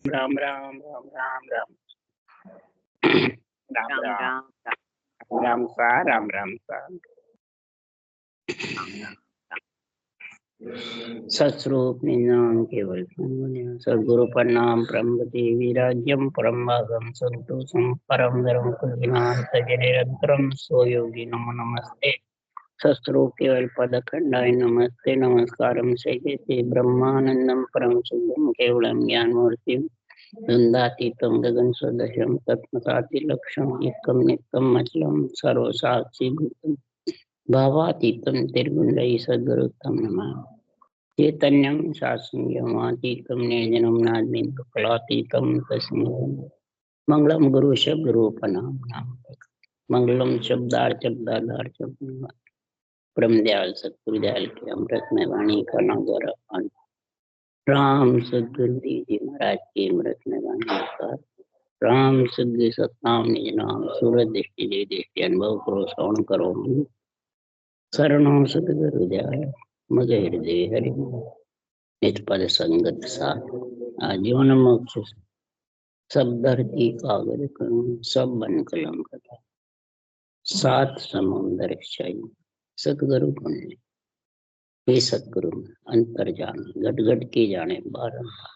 राम राम राम राम राम राम राम राम राम राम सा राम राम सा राम राम सत्स्वरूप निनाम केवल सद्गुरु प्रणाम प्रमगति विराज्यम परम भागम संतोषम परम धर्म कुलविनाश निरंतरम सोयोगी नमो नमस्ते सत्स्वरूप केवल पद खंडाय नमस्ते नमस्कारम से ब्रह्मानंदम परम शुद्धम केवलम ज्ञान मूर्ति द्वंद्वातीतं गगन सदृशं तत्मसातिलक्षम् एकं नित्यम् अचलं सर्वसाक्षिभूतं भावातीतं निर्गुणैः सद्गुरुतं नमामि चैतन्यं शास्त्रमतीतं निर्जनं नाद्मिं कलातीतं तस्मै मंगलम गुरु शब्द रूपनाम नाम मंगलम शब्दार्थ परम दयाल सतगुरु दयाल के अमृत में वाणी का नागर राम सदगुरुदेव जी महाराज की अमृत में वाणी का राम सिद्धि सतनाम निज नाम सूरत दृष्टि जय दृष्टि अनुभव करो श्रवण करो शरणों सतगुरु दयाल मज हृदय हरि निज पद संगत साथ आजीवन मोक्ष सब धरती कागज करूं सब बन कलम कथा सात समुंदर क्षय सतगुरु पुण्य हे सतगुरु अंतर जान घट घट के जाने बारंबार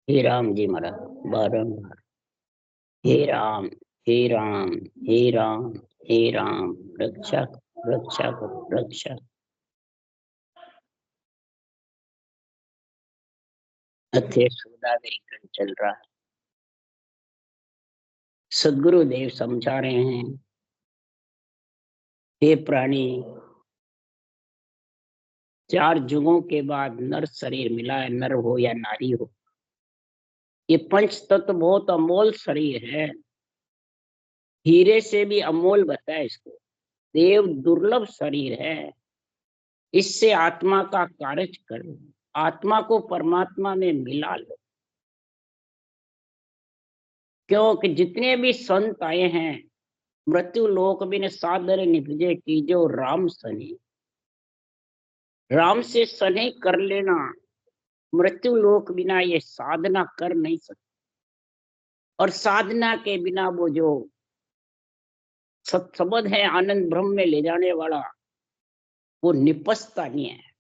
हे राम जी महाराज बारंबार हे राम हे राम हे राम हे राम रक्षा रक्षा करो रक्षा। अध्यक्ष सौदागरी चल रहा है। सदगुरु देव समझा रहे हैं हे प्राणी चार युगों के बाद नर शरीर मिला है, नर हो या नारी हो। ये पंच तत्व बहुत अमोल शरीर है, हीरे से भी अमोल बताया इसको। देव दुर्लभ शरीर है, इससे आत्मा का कार्य कर लो, आत्मा को परमात्मा में मिला लो। क्योंकि जितने भी संत आए हैं मृत्यु लोक बिन सादर निभजे की जो राम सने, राम से सने कर लेना। मृत्यु लोक बिना ये साधना कर नहीं सकते, और साधना के बिना वो जो सत्सबद है आनंद ब्रह्म में ले जाने वाला, वो निपसता नहीं है।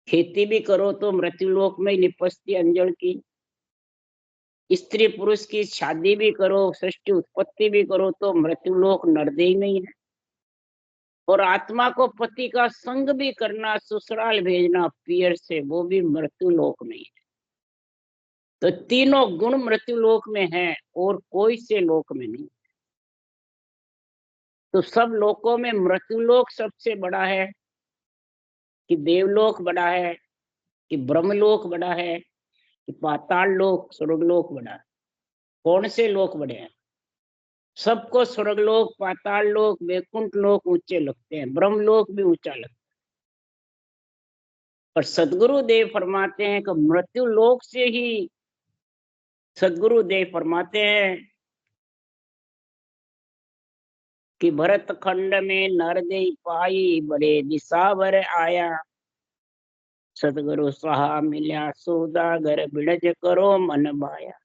खेती भी करो तो मृत्यु लोक में ही निपसती अंजड़ की, स्त्री पुरुष की शादी भी करो, सृष्टि उत्पत्ति भी करो तो मृत्यु लोक नरदेह नहीं है। और आत्मा को पति का संग भी करना, ससुराल भेजना पियर से, वो भी मृत्यु लोक में है। तो तीनों गुण मृत्यु लोक में है और कोई से लोक में नहीं। तो सब लोकों में मृत्यु लोक सबसे बड़ा है कि देवलोक बड़ा है कि ब्रह्मलोक बड़ा है कि पाताल लोक स्वर्गलोक बड़ा है? कौन से लोक बड़े हैं? सबको स्वर्गलोक पाताल लोक वैकुंठ लोक ऊंचे लगते हैं, ब्रह्मलोक भी ऊंचा लगता है। पर सदगुरु देव फरमाते हैं कि मृत्यु लोक से ही सदगुरु देव फरमाते हैं कि भरत खंड में नरदेह पाई बड़े दिशावर आया, सदगुरु सहा मिल्या सौदागर बिड़ज करो मन भाया।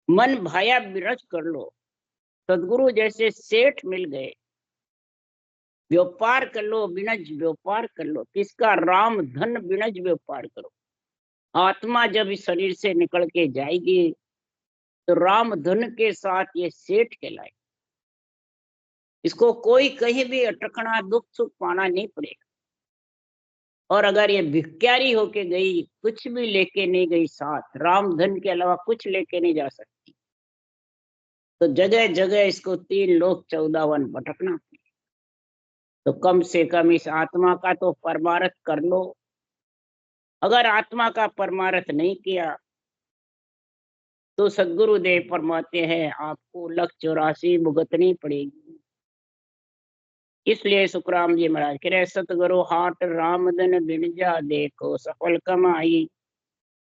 मन भाया बिरज कर लो। सदगुरु जैसे सेठ मिल गए, व्यापार कर लो, बिनज व्यापार कर लो। किसका? राम धन बिनज व्यापार करो। आत्मा जब इस शरीर से निकल के जाएगी तो राम धन के साथ ये सेठ कहलाए। इसको कोई कहीं भी अटकना, दुख सुख पाना नहीं पड़ेगा। और अगर ये भिखारी होके गई, कुछ भी लेके नहीं गई साथ, राम धन के अलावा कुछ लेके नहीं जा सकती, तो जगह जगह इसको 3 लोक 14 वन भटकना। तो कम से कम इस आत्मा का तो परमार्थ कर लो। अगर आत्मा का परमार्थ नहीं किया तो सदगुरु देव फरमाते हैं आपको 184 भुगतनी पड़ेगी। इसलिए सुखराम जी महाराज कह रहे सतगुरु हाट रामधन बिनजा देखो सफल कमाई,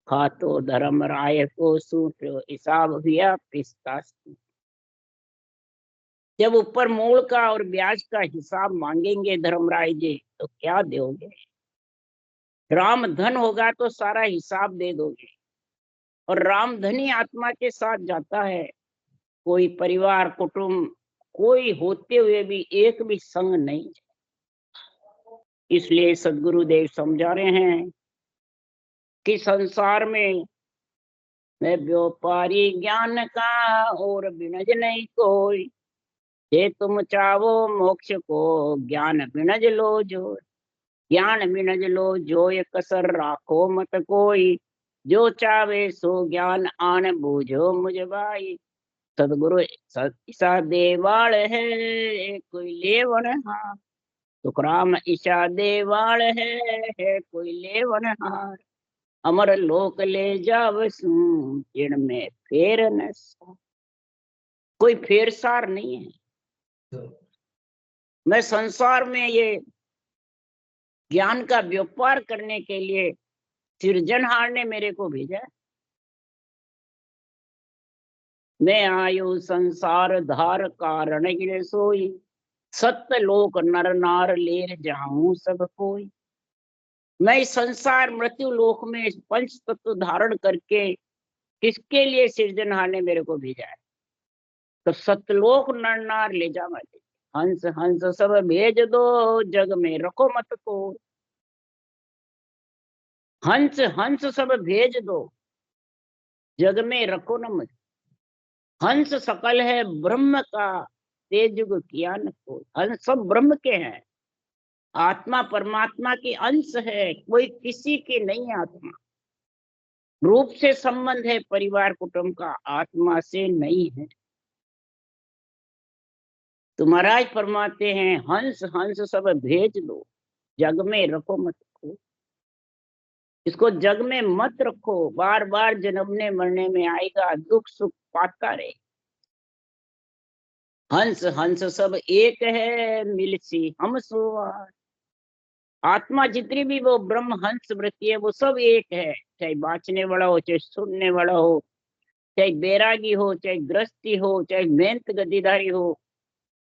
खातो धर्म राय को सूत्रो हिसाब हुआ पिस्ता। जब ऊपर मूल का और ब्याज का हिसाब मांगेंगे धर्मराय जी तो क्या दोगे? राम धन होगा तो सारा हिसाब दे दोगे, और राम धनी आत्मा के साथ जाता है। कोई परिवार कुटुंब कोई होते हुए भी एक भी संग नहीं। इसलिए सदगुरुदेव समझा रहे हैं कि संसार में मैं व्यापारी ज्ञान का और बिनज नहीं कोई। जे तुम चाहो मोक्ष को ज्ञान बिनज लो जो। ज्ञान बिनज लो जो ये कसर राखो मत कोई। जो चावे सो ज्ञान आन बूझो मुझ भाई। सदगुरु ईसा देवाल है कोई लेवन हार। सुखराम ईसा देवाल है कोई लेवन हार। अमर लोक ले जावसु जिनमें फेर न सा। कोई फेर सार नहीं है। मैं संसार में ये ज्ञान का व्यापार करने के लिए सृजनहार ने मेरे को भेजा। मैं आयु संसार धार कारण गिरे सोई। सत्य लोक नर नार लेर जाऊं सब कोई। मैं इस संसार मृत्यु लोक में पंच तत्व धारण करके किसके लिए सृजनहार ने मेरे को भेजा है? तो सतलोक नर नार ले जा। हंस हंस सब भेज दो जग में रखो मत को। हंस हंस सब भेज दो जग में रखो न मत। हंस सकल है ब्रह्म का तेजुग किया न कोई। हंस सब ब्रह्म के हैं। आत्मा परमात्मा की अंश है, कोई किसी की नहीं है। आत्मा रूप से संबंध है परिवार कुटुंब का, आत्मा से नहीं है। तो महाराज फरमाते हैं हंस हंस सब भेज दो जग में रखो मत को। इसको जग में मत रखो, बार बार जन्मने मरने में आएगा, दुख सुख पाता रहे। हंस हंस सब एक है मिलसी हम सुवार। आत्मा जितनी भी वो ब्रह्म हंस वृत्ति है वो सब एक है। चाहे बाँचने वाला हो, चाहे सुनने वाला हो, चाहे बैरागी हो, चाहे गृहस्थी हो, चाहे मेहनत गद्दीधारी हो,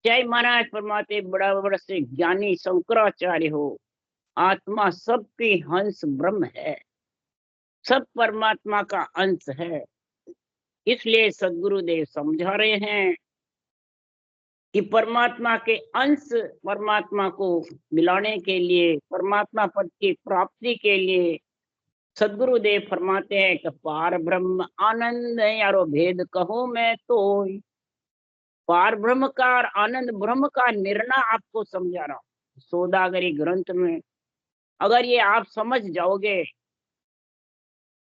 चाहे महाराज परमात्मा बड़ा बड़ा से ज्ञानी शंकराचार्य हो। आत्मा सबकी हंस ब्रह्म है, सब परमात्मा का अंश है। इसलिए सदगुरुदेव समझा रहे हैं कि परमात्मा के अंश परमात्मा को मिलाने के लिए, परमात्मा पद की प्राप्ति के लिए सदगुरुदेव फरमाते हैं कि पार ब्रह्म आनंद है यारो भेद कहो मैं तो। पार ब्रह्म का और आनंद ब्रह्म का निर्णय आपको समझा रहा हूं सौदागरी ग्रंथ में। अगर ये आप समझ जाओगे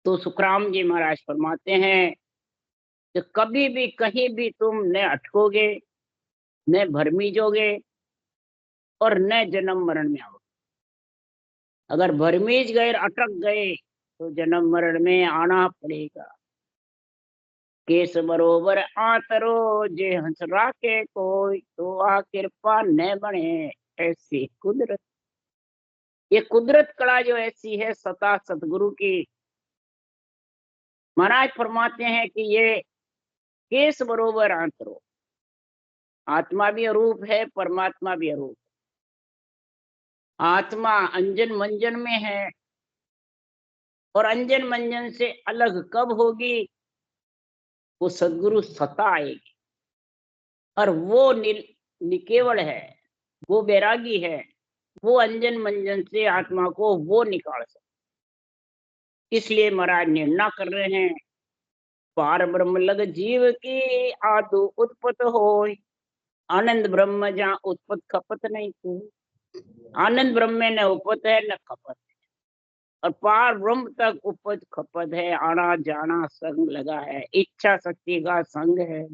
तो सुखराम जी महाराज फरमाते हैं कि कभी भी कहीं भी तुम न अटकोगे, न भरमीजोगे और न जन्म मरण में आओगे। अगर भरमीज गए अटक गए तो जन्म मरण में आना पड़ेगा। केस बरोबर आतरो जे हंस राखे कोई तो आ कृपा न बने ऐसी कुदरत। ये कुदरत कला जो ऐसी है सता सतगुरु की। महाराज फरमाते हैं कि ये केस बरोबर आतरो। आत्मा भी अरूप है, परमात्मा भी अरूप। आत्मा अंजन मंजन में है और अंजन मंजन से अलग कब होगी? वो सदगुरु सत्ता आएगी और वो निकेवल है, वो बैरागी है, वो अंजन मंजन से आत्मा को वो निकाल सकते। इसलिए महाराज निर्णय कर रहे हैं पार ब्रह्म लग जीव की आदु उत्पत हो। आनंद ब्रह्म जहाँ उत्पत खपत नहीं को। आनंद ब्रह्म में न उपत है न खपत, और पार ब्रह्म तक उपज खपत है, आना जाना संग लगा है, इच्छा शक्ति का संग है।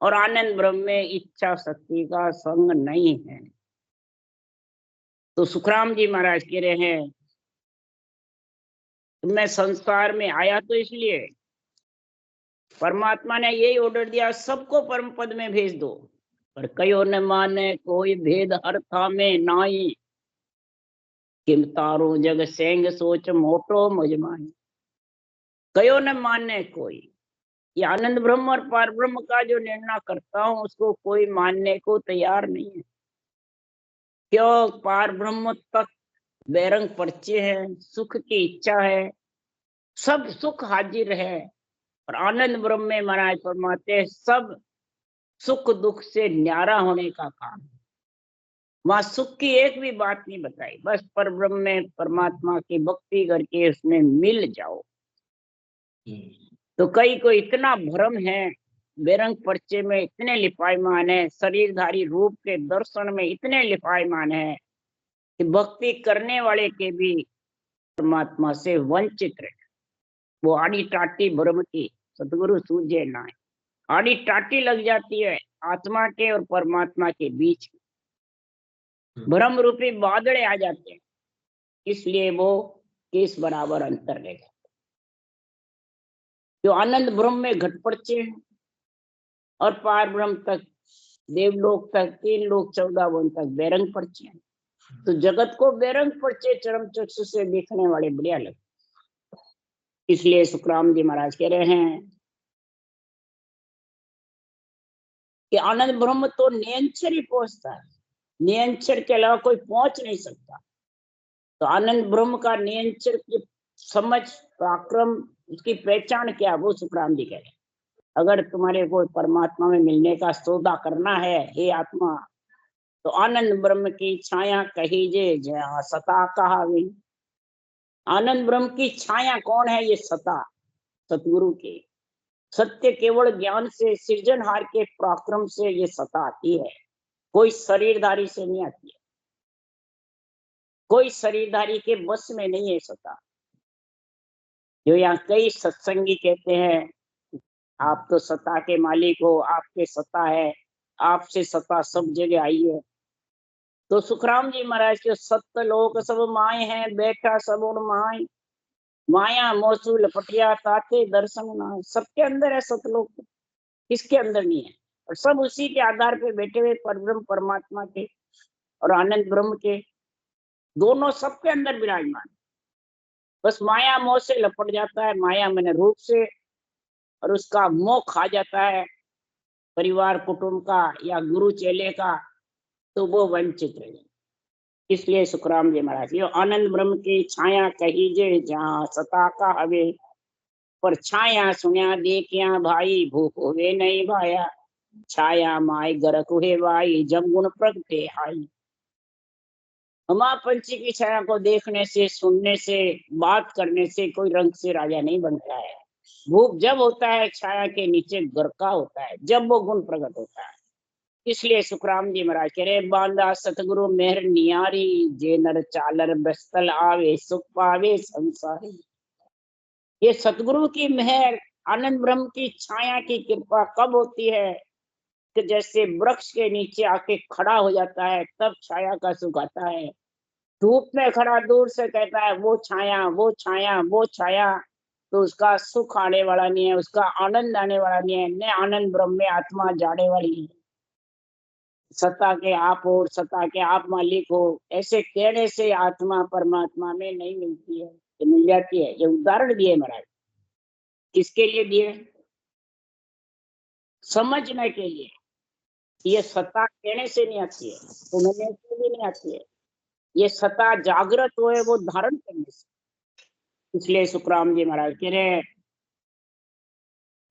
और आनंद ब्रह्म में इच्छा शक्ति का संग नहीं है। तो सुखराम जी महाराज कह रहे हैं मैं संसार में आया तो इसलिए परमात्मा ने यही ऑर्डर दिया सबको परम पद में भेज दो। पर कयो न माने कोई भेद हर था में नाई। किम तारो जग सेंग सोच मोटो मुझमाई। कयो न माने कोई, ये आनंद ब्रह्म और पार ब्रह्म का जो निर्णय करता हूं उसको कोई मानने को तैयार नहीं है। क्यों? पार ब्रह्म तक बेरंग पर्चे हैं, सुख की इच्छा है, सब सुख हाजिर है। और आनंद ब्रह्म में महाराज फरमाते हैं सब सुख दुख से न्यारा होने का काम है। वहां सुख की एक भी बात नहीं बताई, बस पर ब्रह्म में परमात्मा की भक्ति करके उसमें मिल जाओ। तो कई को इतना भ्रम है, बेरंग पर्चे में इतने लिपायमान है, शरीरधारी रूप के दर्शन में इतने लिपायमान है कि भक्ति करने वाले के भी परमात्मा से वंचित रहे। वो आड़ी टाटी भ्रम की सतगुरु सूझे ना है। आड़ी टाटी लग जाती है आत्मा के और परमात्मा के बीच, भ्रम रूपी बादल आ जाते हैं, इसलिए वो किस बराबर अंतर ले गए। जो आनंद ब्रह्म में घट पर्चे हैं और पार ब्रह्म तक, देवलोक तक, 3 लोक 14 वन तक बेरंग पर्चे हैं। तो जगत को बेरंग पर्चे चरम चक्षु से देखने वाले बढ़िया लगते, इसलिए सुखराम जी महाराज कह रहे हैं कि आनंद ब्रह्म तो नियंचर ही पहुंचता है, नियंचर के अलावा कोई पहुंच नहीं सकता। तो आनंद ब्रह्म का नियंचर की समझ, पराक्रम, उसकी पहचान क्या, वो सुखराम जी कह रहे हैं। अगर तुम्हारे को परमात्मा में मिलने का सौदा करना है हे आत्मा, तो आनंद ब्रह्म की छाया कहीजे जहाँ सता कहा भी। आनंद ब्रह्म की छाया कौन है? ये सता, सतगुरु की। सत्य केवल ज्ञान से, सृजनहार के पराक्रम से ये सता आती है, कोई शरीरधारी से नहीं आती है, कोई शरीरधारी के बस में नहीं है सता। जो यहाँ कई सत्संगी कहते हैं आप तो सत्ता के मालिक हो, आपके सत्ता है, आपसे सत्ता सब जगह आई है। तो सुखराम जी महाराज के सत्य लोक सब माए हैं, बैठा सब उन माए, माया मोसू लपटिया ताते दर्शन ना। सबके अंदर है सतलोक, किसके अंदर नहीं है? और सब उसी के आधार पे बैठे हुए परब्रह्म परमात्मा के और आनंद ब्रह्म के, दोनों सबके अंदर विराजमान। बस माया मोह से लपट जाता है, माया मैंने रूप से, और उसका मोह खा जाता है परिवार कुटुंब का या गुरु चेले का, तो वो वंचित रहे। इसलिए सुखराम जी महाराज यो आनंद ब्रह्म की छाया कहीजे जहाँ सता का हवे, पर छाया सुनिया देखिया भाई भूख हुए नहीं भाया, छाया माय गरक हुए भाई जब गुण प्रगटे आई। हमा पंछी की छाया को देखने से, सुनने से, बात करने से कोई रंग से राजा नहीं बनता है। भूख जब होता है छाया के नीचे गरका होता है, जब वो गुण प्रकट होता है। इसलिए सुखराम जी महाराज कह रहे बांधा सतगुरु मेहर नियारी, जे नर चालर बस्तल आवे सुख पावे संसारी। ये सतगुरु की मेहर, आनंद ब्रह्म की छाया की कृपा कब होती है कि जैसे वृक्ष के नीचे आके खड़ा हो जाता है तब छाया का सुख आता है। धूप में खड़ा दूर से कहता है वो छाया वो छाया वो छाया, तो उसका सुख आने वाला नहीं है, उसका आनंद आने वाला नहीं है। न आनंद ब्रह्म में आत्मा जाने वाली है। सत्ता के आप हो, सत्ता के आप मालिक हो, ऐसे कहने से आत्मा परमात्मा में नहीं मिलती है, तो मिल जाती है। ये उदाहरण दिए महाराज, किसके लिए दिए? समझने के लिए। ये सत्ता कहने से नहीं आती है, सुनने से भी नहीं आती है, ये सत्ता जागृत हुए वो धारण करने से। इसलिए सुखराम जी महाराज कह रहे हैं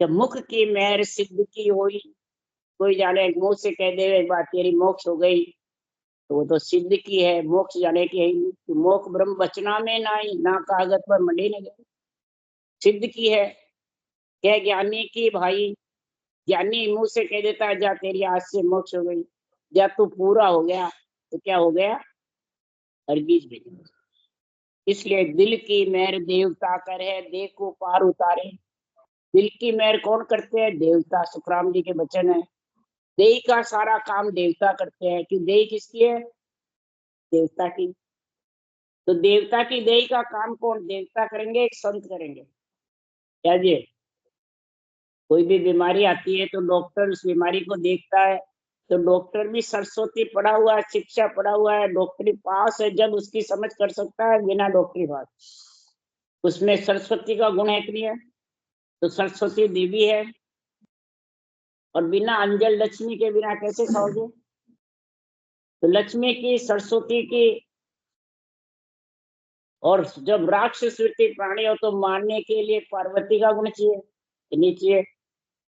जब मुख की मेहर सिद्ध की हुई, कोई जाने मुंह से कह दे एक बात तेरी मोक्ष हो गई, तो वो तो सिद्ध की है, मोक्ष जाने की है। तो मोक्ष ब्रह्म बचना में ना कागज पर मंडी न गए, सिद्ध की है। क्या ज्ञानी की भाई, ज्ञानी मुंह से कह देता है जा तेरी आज से मोक्ष हो गई, या तू पूरा हो गया, तो क्या हो गया? हरगिज भी नहीं। इसलिए दिल की मेहर देवता कर है, देह को पार उतारे। दिल की मेहर कौन करते हैं? देवता। सुखराम जी के वचन है, देह का सारा काम देवता करते हैं। कि देह किसकी है? देवता की। तो देवता की देह का काम कौन? देवता करेंगे, एक संत करेंगे। क्या जी? कोई भी बीमारी आती है तो डॉक्टर उस बीमारी को देखता है, तो डॉक्टर भी सरस्वती पढ़ा हुआ है, शिक्षा पढ़ा हुआ है, डॉक्टरी पास है, जब उसकी समझ कर सकता है। बिना डॉक्टरी पास उसमें सरस्वती का गुण है कि नहीं है? तो सरस्वती देवी है, और बिना अंजल लक्ष्मी के बिना कैसे खाओगे? तो लक्ष्मी की, सरस्वती की और जब राक्षस वृत्ति प्राणी हो तो मारने के लिए पार्वती का गुण चाहिए कि नहीं चाहिए?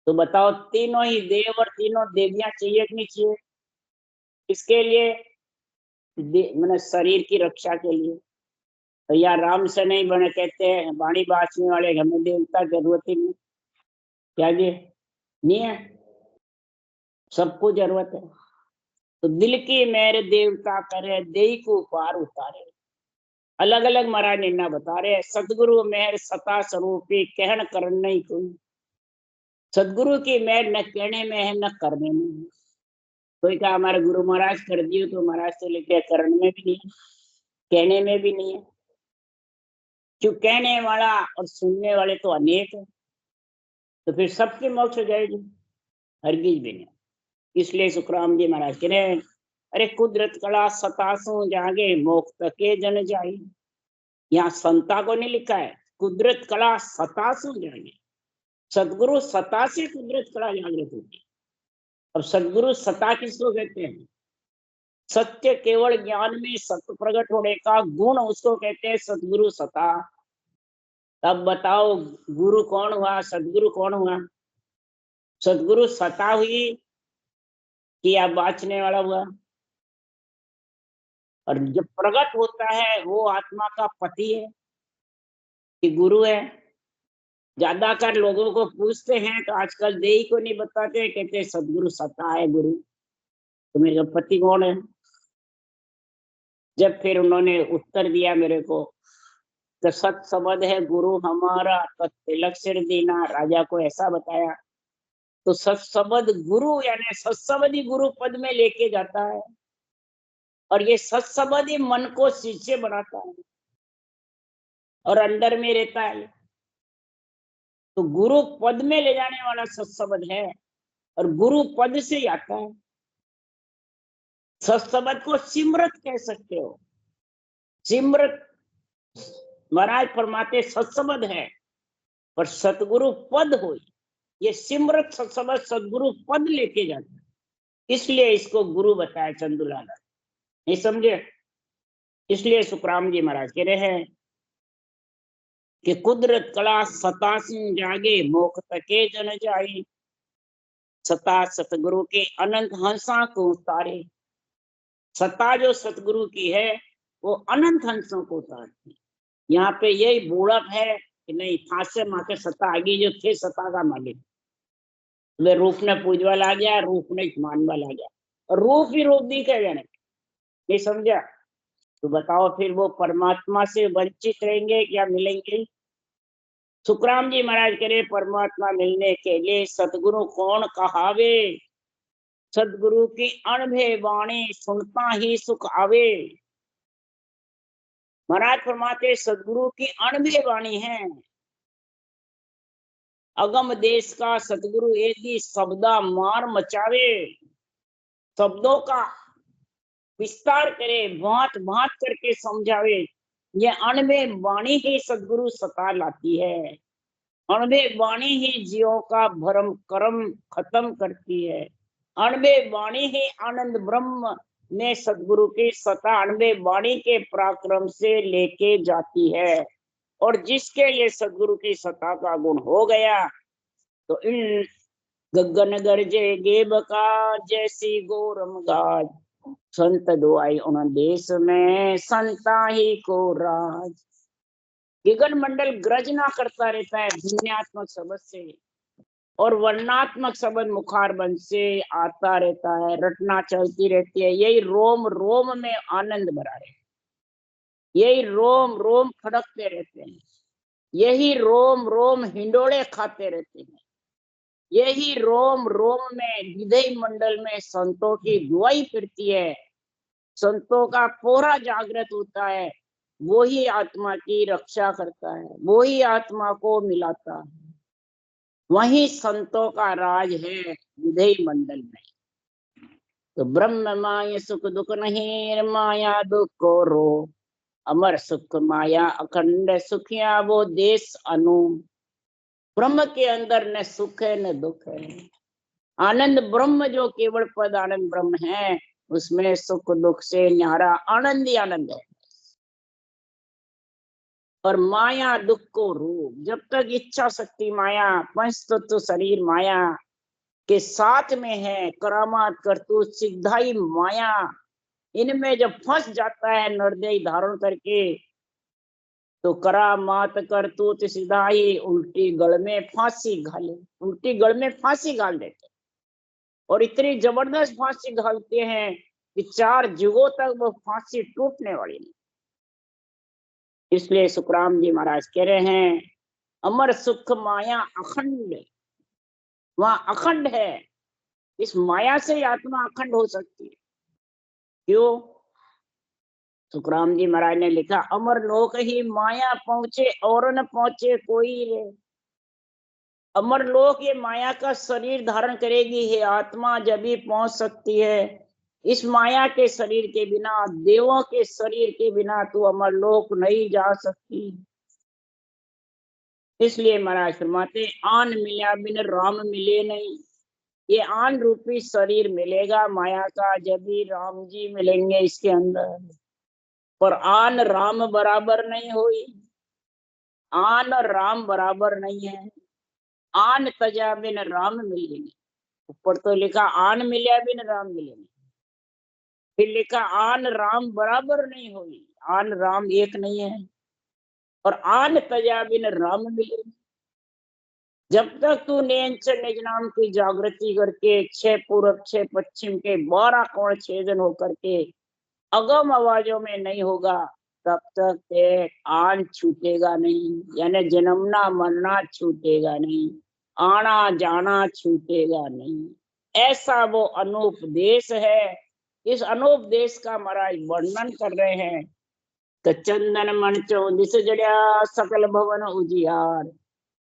तो बताओ, तीनों ही देव और तीनों देवियां चाहिए कि नहीं चाहिए? इसके लिए मैंने शरीर की रक्षा के लिए। तो या राम से नहीं बने, कहते हैं वाणी बांचने वाले हमें देवता जरूरत ही नहीं। क्या जी? नहीं है, सबको जरूरत है। तो दिल की मेरे देवता करे, देई को पार उतारे। अलग अलग महाराज निर्णय बता रहे हैं। सदगुरु मेहर सता स्वरूपी, कहन करन नहीं कोई। सदगुरु की मेहर न कहने में है न करने में है। कोई कहा हमारे गुरु महाराज कर दिए, तो महाराज तो लेके करने में भी नहीं है, कहने में भी नहीं है। क्यों? कहने वाला और सुनने वाले तो अनेक है, तो फिर सबकी मोक्ष हो जाएगी, हरगिज भी नहीं। इसलिए सुखराम जी महाराज कह रहे हैं, अरे कुदरत कला सतासु जागे, मोक्त के जन जाई। यहाँ संता को नहीं लिखा है, कुदरत कला सतासु जागे। सदगुरु सता से कुदरत कला जागृत होती है। अब सदगुरु सता किसको कहते हैं? सत्य केवल ज्ञान में सत्य प्रकट होने का गुण, उसको कहते हैं सदगुरु सता। तब बताओ, गुरु कौन हुआ, सदगुरु कौन हुआ? सदगुरु सता हुई कि या बाँचने वाला हुआ? और जब प्रकट होता है वो आत्मा का पति है कि गुरु है? ज्यादातर लोगों को पूछते हैं तो आजकल देही को नहीं बताते, कहते सदगुरु सता है गुरु। तो मेरे पति कौन है? जब फिर उन्होंने उत्तर दिया मेरे को, तो सत सबद है गुरु हमारा, तो तिलक सिर दीना, राजा को ऐसा बताया। तो सत्सबद गुरु यानी सत्सबद ही गुरु पद में लेके जाता है, और ये सत्सबद ही मन को शिष्य बनाता है और अंदर में रहता है। तो गुरु पद में ले जाने वाला सत्सबद है, और गुरु पद से ही आता है। सत्सबद को सिमरत कह सकते हो। सिमरत महाराज फरमाते सत्सबद है, पर सतगुरु पद हो, ये सिमरत सत्सबद सदगुरु पद लेके जाता है। इसलिए इसको गुरु बताया चंदूलाल। नहीं समझे? इसलिए सुखराम जी महाराज कह रहे हैं कि कुदरत कला सतासी जागे, मोक्ष के जन जाई। सता सतगुरु के अनंत हंसा को उतारे। सत्ता जो सतगुरु की है वो अनंत हंसों को उतारती है। यहाँ पे यही बूढ़प है कि नहीं, फांसे माके सत्ता आगे जो थे सत्ता का मालिक, वे रूप ने पूजवा ला गया, रूप ने मानवा ला गया, और रूप ही रूप दिखे जाने। नहीं समझा? तो बताओ फिर वो परमात्मा से वंचित रहेंगे क्या मिलेंगे? सुखराम जी महाराज कह रहे परमात्मा मिलने के लिए सतगुरु कौन कहावे। सदगुरु की अणभे वाणी सुनता ही सुख आवे। महाराज फरमाते सदगुरु की अणभे वाणी है। अगम देश का सतगुरु एक ही शब्दा मार मचावे। शब्दों का विस्तार करे, भांत भांत करके समझावे। ये अणभे वाणी ही सदगुरु सता लाती है। अणभे वाणी ही जीवों का भरम कर्म खत्म करती है। अणभे वाणी ही आनंद ब्रह्म में सदगुरु की सता अणभे वाणी के पराक्रम से लेके जाती है। और जिसके ये सदगुरु की सता का गुण हो गया, तो इन गगन गरजे गेबका जैसी गोरम गाज। संत दुआई उन देश में संता ही को राज। गगन मंडल गर्जना करता रहता है भिन्नात्मक शब्द से, और वर्णात्मक शब्द मुखारबंद से आता रहता है, रटना चलती रहती है। यही रोम रोम में आनंद भरा है, यही रोम रोम खड़कते रहते हैं, यही रोम रोम हिंडोले खाते रहते हैं, यही रोम रोम में हृदय मंडल में संतों की दुआई फिरती है। संतों का पोरा जागृत होता है, वो ही आत्मा की रक्षा करता है, वो ही आत्मा को मिलाता है। वही संतों का राज है हृदय मंडल में। तो ब्रह्म माया सुख दुख नहीं, माया दुख को रो। अमर सुख माया अखंड सुखिया, वो देश अनु। ब्रह्म के अंदर न सुख है न दुख है। आनंद ब्रह्म जो केवल पद आनंद ब्रह्म है, उसमें सुख दुख से न्यारा आनंद ही आनंद है। और माया दुख को रूप। जब तक इच्छा शक्ति माया, पंच तत्व शरीर माया के साथ में है, करामात करतूत सिद्धाई माया, इनमें जब फंस जाता है निर्दयी धारण करके, तो करामात करतूत सिद्धाई उल्टी गल में फांसी घाले, उल्टी गल में फांसी घाल देते। और इतनी जबरदस्त फांसी घालते हैं कि 4 युगों तक वो फांसी टूटने वाली नहीं। इसलिए सुखराम जी महाराज कह रहे हैं, अमर सुख माया अखंड, वहां अखंड है। इस माया से आत्मा अखंड हो सकती है। क्यों? सुखराम जी महाराज ने लिखा, अमर लोक ही माया पहुंचे और न पहुंचे कोई रे। अमर लोक ये माया का शरीर धारण करेगी, है आत्मा जब भी पहुंच सकती है। इस माया के शरीर के बिना, देवों के शरीर के बिना तू अमर लोक नहीं जा सकती। इसलिए महाराज फरमाते, आन मिला बिन राम मिले नहीं। ये आन रूपी शरीर मिलेगा माया का जब भी राम जी मिलेंगे इसके अंदर। पर आन राम बराबर नहीं हुई, आन राम बराबर नहीं है। आन तजा बिन राम मिलेंगे, ऊपर तो लिखा आन मिला बिन राम मिलेंगे, फिर लिखा आन राम बराबर नहीं हुई। आन राम एक नहीं है, और आन तजा बिन राम मिलेंगे। जब तक तू नियंत्रण निज नाम की जागृति करके 6 पूरब 6 पश्चिम के 12 कोण छेदन होकर के अगम आवाजों में नहीं होगा, तब तक ते आन छूटेगा नहीं, यानी जन्मना मरना छूटेगा नहीं, आना जाना छूटेगा नहीं। ऐसा वो अनुपदेश है। इस अनुपदेश का महाराज वर्णन कर रहे हैं। तो चंदन मन चौदिस जड़िया सकल भवन उजियार,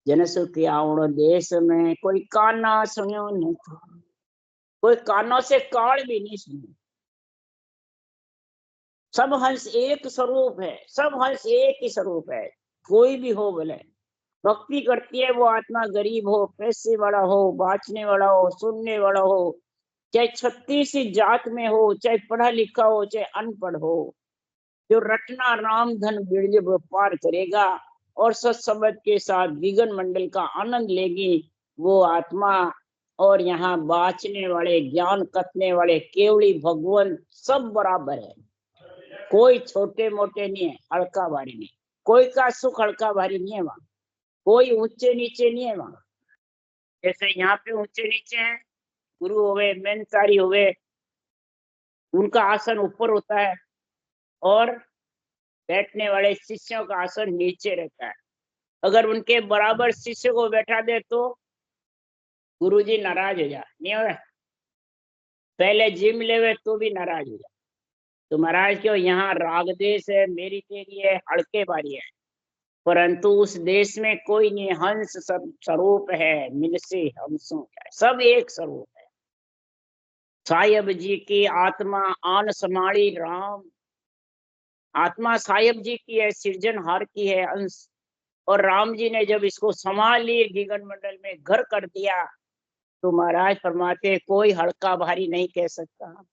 जन सुख आवण देश में कोई काना सुनियो नहीं था। कोई कानों से काल भी नहीं सुनी। सब हंस एक स्वरूप है, सब हंस एक ही स्वरूप है। कोई भी हो बोले, भक्ति करती है वो आत्मा, गरीब हो, पैसे वाला हो, बाँचने वाला हो, सुनने वाला हो, चाहे 36 जात में हो, चाहे पढ़ा लिखा हो, चाहे अनपढ़ हो, जो रटना राम धन बिरज पार करेगा और सत्संगत के साथ विगन मंडल का आनंद लेगी वो आत्मा। और यहाँ बाँचने वाले, ज्ञान कथने वाले, केवली भगवान सब बराबर है। कोई छोटे मोटे नहीं है, हल्का भारी नहीं। कोई का सुख हल्का भारी नहीं है वहां। कोई ऊंचे नीचे नहीं है वहां। जैसे यहाँ पे ऊंचे नीचे हैं, गुरु हुए, मेनसारी हुए, उनका आसन ऊपर होता है और बैठने वाले शिष्यों का आसन नीचे रहता है। अगर उनके बराबर शिष्य को बैठा दे तो गुरुजी नाराज हो जाए, नहीं हो? पहले जिम लेवे तो भी नाराज हो जाए। तो महाराज क्यों, यहाँ राग देश है, मेरी तेरी है, हड़के बारी है, परंतु उस देश में कोई नहीं। हंस सब स्वरूप है, मिलसे हंसों का सब एक स्वरूप है। साहेब जी की आत्मा आन समाड़ी राम, आत्मा साहेब जी की है, सृजनहार की है अंश। और राम जी ने जब इसको संभाल लिए, गगन मंडल में घर कर दिया, तो महाराज फरमाते कोई हल्का भारी नहीं कह सकता।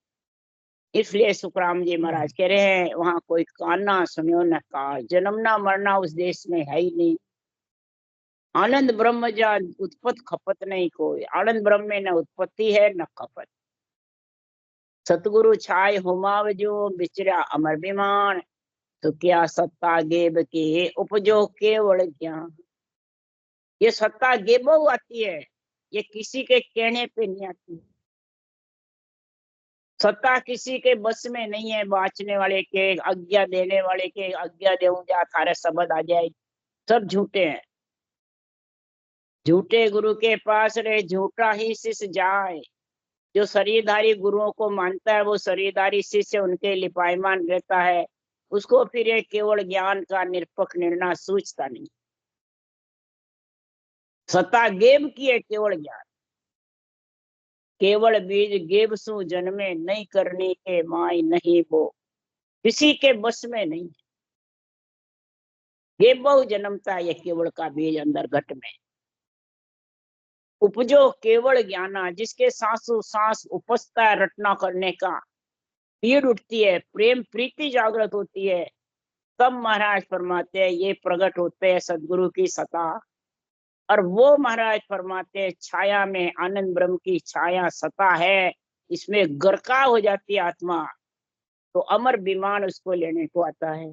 इसलिए सुखराम जी महाराज कह रहे हैं, वहां कोई काना सुनियो न काल, जन्मना मरना उस देश में है ही नहीं। आनंद ब्रह्म जा उत्पत्त खपत नहीं कोई, आनंद ब्रह्म में न उत्पत्ति है न खपत। सतगुरु छाय हुमाव जो बिचरा अमर विमान, तो क्या सत्ता गेब के उपजो केवल ज्ञान। ये सत्ता गेबो आती है, ये किसी के कहने पे नहीं आती। सत्ता किसी के बस में नहीं है। बाँचने वाले के, आज्ञा देने वाले के, आज्ञा देऊंगा थारे शब्द आ जाए, सब झूठे हैं। झूठे गुरु के पास रहे, झूठा ही शिष्य जाए। जो शरीरधारी गुरुओं को मानता है, वो शरीरधारी शिष्य उनके लिपायमान रहता है। उसको फिर ये केवल ज्ञान का निरपक्ष निर्णय सूझता नहीं। सत्ता गेब की है, केवल ज्ञान। केवल बीज गेब सु जन्मे, नहीं करने के माय नहीं वो, किसी के बस में नहीं। गेब बहु जन्मता है, ये केवल का बीज अंदर घट में। उपजो केवल ज्ञाना, जिसके सांसों सांस उपजता है रटना करने का, पीड़ उठती है, प्रेम प्रीति जागृत होती है, तब महाराज फरमाते हैं ये प्रकट होते हैं सदगुरु की सत्ता। और वो महाराज फरमाते हैं छाया में आनंद ब्रह्म की छाया सत्ता है, इसमें गर्का हो जाती है आत्मा, तो अमर विमान उसको लेने को आता है।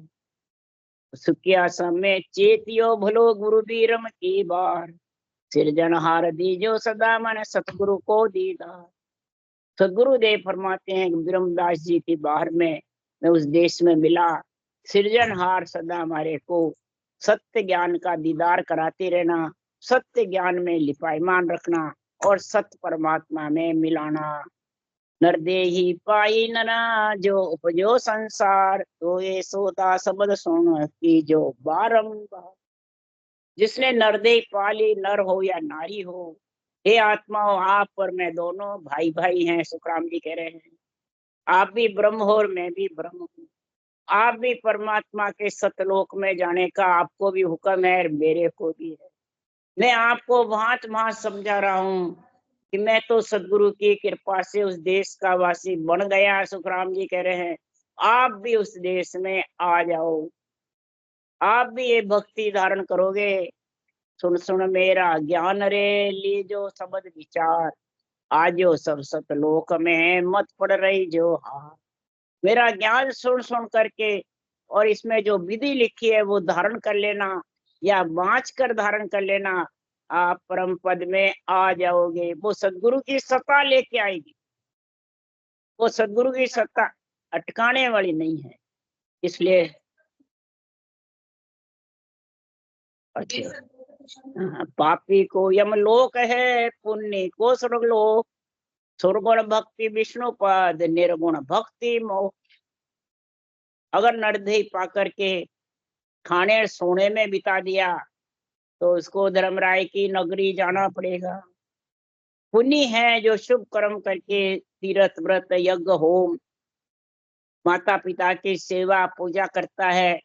सुखिया समय चेतियो भलो गुरु बीरम की बार, सिरजनहार दीजो सदा मन सतगुरु को दीदार। सदगुरुदेव फरमाते हैं ब्रह्मदास जी की बाहर में मैं उस देश में मिला, सृजनहार सदा हमारे को सत्य ज्ञान का दीदार कराते रहना, सत्य ज्ञान में लिपायमान रखना और सत्य परमात्मा में मिलाना। नरदेही पाई नना जो उपजो संसार, तो ये सोता शब्द सुन की जो बारंबार। जिसने नरदेही पाली, नर हो या नारी हो, हे आत्माओं आप और मैं दोनों भाई भाई हैं। सुखराम जी कह रहे हैं आप भी ब्रह्म हो और मैं भी ब्रह्म हूँ। आप भी परमात्मा के सतलोक में जाने का आपको भी हुक्म है और मेरे को भी है। मैं आपको भांत भांत समझा रहा हूँ कि मैं तो सदगुरु की कृपा से उस देश का वासी बन गया। सुखराम जी कह रहे हैं आप भी उस देश में आ जाओ, आप भी ये भक्ति धारण करोगे। सुन सुन मेरा ज्ञान रे लीजो शब्द विचार, आजो सब सतलोक में मत पड़ रही जो हार। मेरा ज्ञान सुन सुन करके और इसमें जो विधि लिखी है वो धारण कर लेना या बाँच कर धारण कर लेना, आप परम पद में आ जाओगे। वो सदगुरु की सत्ता लेके आएगी। वो सदगुरु की सत्ता अटकाने वाली नहीं है। इसलिए अच्छा, पापी को यमलोक है, पुण्य को स्वर्गलोक। सुरगुण भक्ति विष्णु पद, निर्गुण भक्ति मोह। अगर नरदेही पा करके खाने और सोने में बिता दिया तो उसको धर्मराय की नगरी जाना पड़ेगा। पुण्य है जो शुभ कर्म करके तीर्थ व्रत यज्ञ होम माता पिता की सेवा पूजा करता है,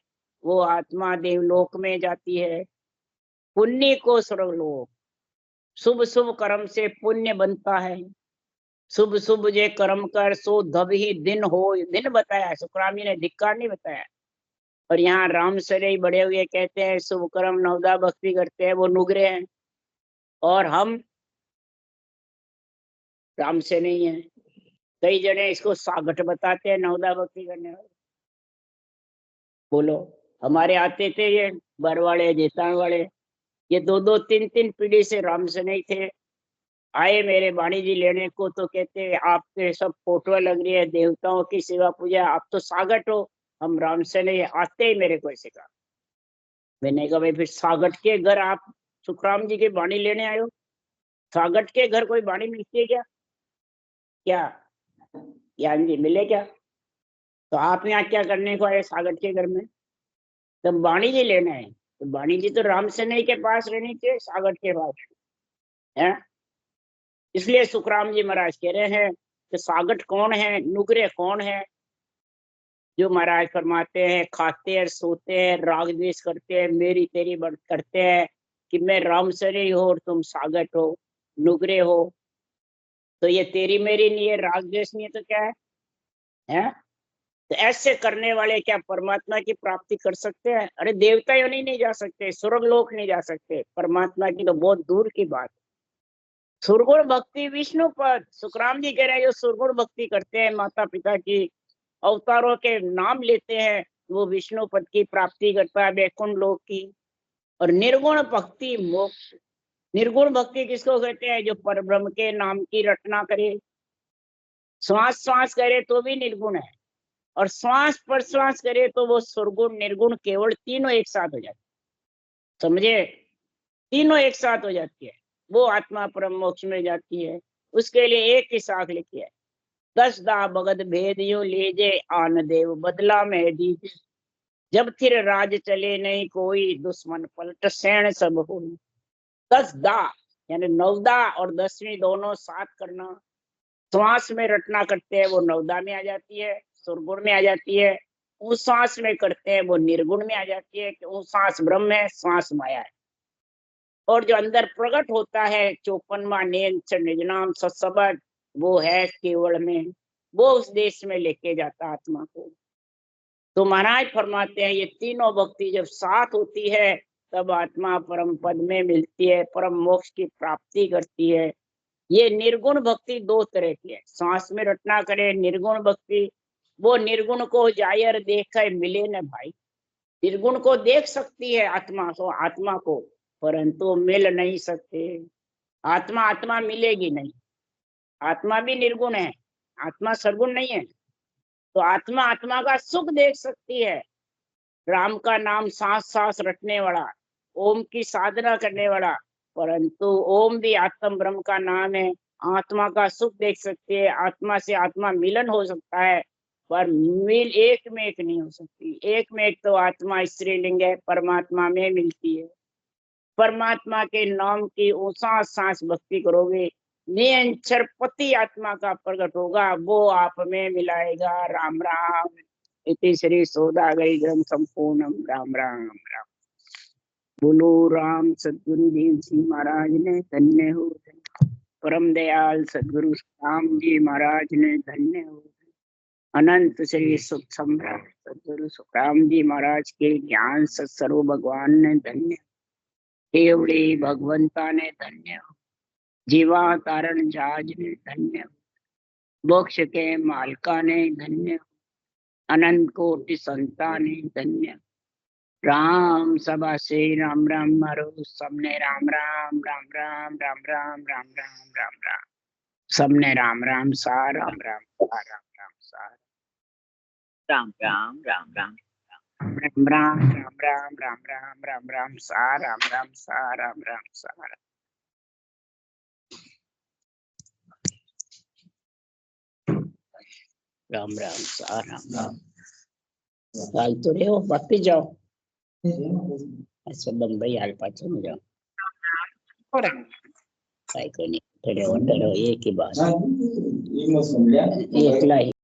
वो आत्मा देवलोक में जाती है। पुण्य को स्वर्गलोक। शुभ शुभ कर्म से पुण्य बनता है। शुभ शुभ जे कर्म कर सो धब ही दिन हो, दिन बताया सुखराम जी ने, धिक्कार नहीं बताया। और यहाँ राम सरे बड़े हुए कहते हैं शुभ कर्म नवदा भक्ति करते हैं वो नुगरे हैं, और हम राम से नहीं है। कई जने इसको सागठ बताते हैं नवदा भक्ति करने वाले। बोलो हमारे आते थे ये बरवाड़े जेतान वाले, ये दो दो तीन तीन पीढ़ी से राम से नहीं थे। आए मेरे वाणी जी लेने को तो कहते आपके सब फोटो लग रही है, देवताओं की सेवा पूजा, आप तो सागठ हो, हम राम से नहीं। आते ही मेरे को ऐसे कहा। मैंने कहा भाई फिर सागठ के घर आप सुखराम जी की वाणी लेने आयो? सागठ के घर कोई वाणी मिलती है क्या? क्या ज्ञान जी मिले क्या? तो आप यहाँ क्या करने को आए सागठ के घर में? तब वाणी जी लेना है तो वाणी जी तो राम सेनी के पास रहनी चाहिए, सागठ के पास है। इसलिए सुखराम जी महाराज कह रहे हैं कि सागठ कौन है, नुगरे कौन है? जो महाराज फरमाते हैं खाते हैं सोते हैं राग द्वेष करते हैं, मेरी तेरी बढ़ करते हैं कि मैं राम सरी हो और तुम सागठ हो, नुगरे हो। तो ये तेरी मेरी नहीं है, राग द्वेष नहीं है तो क्या है? तो ऐसे करने वाले क्या परमात्मा की प्राप्ति कर सकते हैं? अरे देवता योनि नहीं जा सकते, स्वर्ग लोक नहीं जा सकते, परमात्मा की तो बहुत दूर की बात। सुरगुण भक्ति विष्णु पद, सुखराम जी कह रहे हैं जो सुरगुण भक्ति करते हैं माता पिता की, अवतारों के नाम लेते हैं, वो विष्णु पद की प्राप्ति करता है, वैकुंठ लोक की। और निर्गुण भक्ति मोक्ष। निर्गुण भक्ति किसको कहते हैं? जो परब्रह्म के नाम की रटना करे, श्वास श्वास करे तो भी निर्गुण है, और श्वास प्रश्वास करे तो वो सुरगुण निर्गुण केवल तीनों एक साथ हो जाते, समझे? तीनों एक साथ हो जाती है, वो आत्मा परम मोक्ष में जाती है। उसके लिए एक ही साथ लिखी है, 10 दा भगत भेद यूं लीजे, आन देव बदला में दीजे। जब फिर राज चले नहीं कोई, दुश्मन पलट सैन सब हो। 10 दा यानी नवदा और 10वीं दोनों साथ करना। श्वास में रटना करते हैं वो नवदा में आ जाती है, सुरगुण में आ जाती है। उस श्वास में करते हैं वो निर्गुण में आ जाती है कि वो श्वास ब्रह्म है, श्वास माया है। और जो अंदर प्रकट होता है 54वां नेत्र निज नाम सत्सबद, वो है केवल में, वो उस देश में लेके जाता आत्मा को। तो महाराज फरमाते हैं ये तीनों भक्ति जब साथ होती है तब आत्मा परम पद में मिलती है, परम मोक्ष की प्राप्ति करती है। ये निर्गुण भक्ति दो तरह की है, सांस में रटना करे निर्गुण भक्ति, वो निर्गुण को जायर देख कर मिले न भाई। निर्गुण को देख सकती है आत्मा, तो आत्मा को, परंतु मिल नहीं सकते। आत्मा आत्मा मिलेगी नहीं, आत्मा भी निर्गुण है, आत्मा सरगुण नहीं है। तो आत्मा आत्मा का सुख देख सकती है। राम का नाम सांस सांस रटने वाला, ओम की साधना करने वाला, परंतु ओम भी आत्म ब्रह्म का नाम है। आत्मा का सुख देख सकती है, आत्मा से आत्मा मिलन हो सकता है, पर मिल एक में एक नहीं हो सकती। एक में एक तो आत्मा स्त्रीलिंग है, परमात्मा में मिलती है। परमात्मा के नाम की सांस सांस भक्ति करोगे, निरंतर पति आत्मा का प्रकट होगा, वो आप में मिलाएगा। राम राम। इति श्री सौदागरी ग्रंथ संपूर्णम। राम राम राम। बोलो राम सदगुरु देव जी महाराज ने धन्य हो। परम दयाल सदगुरु राम जी महाराज ने धन्य हो। अनंत श्री सुख सम्राट सदगुरु सुखराम जी महाराज के ज्ञान सत्स्वरूप भगवान ने धन्य, केवड़ी भगवंता ने धन्य, जीवा तारण जहाज ने धन्य, मोक्ष के मालका ने धन्य, अनंत कोटि संता ने धन्य। राम सभा से राम राम मारो, सबने राम राम राम राम राम राम राम राम राम राम, सबने राम राम सा राम राम सा राम राम सा राम राम राम राम राम राम राम राम राम राम राम राम सा राम राम सा राम राम सा राम राम सा राम राम। हाल तो रे वापस जाओ, ऐसा बम्बई हाल पाछे में जाओ। काय को नहीं, थोड़े एक ही बात, एकला ही।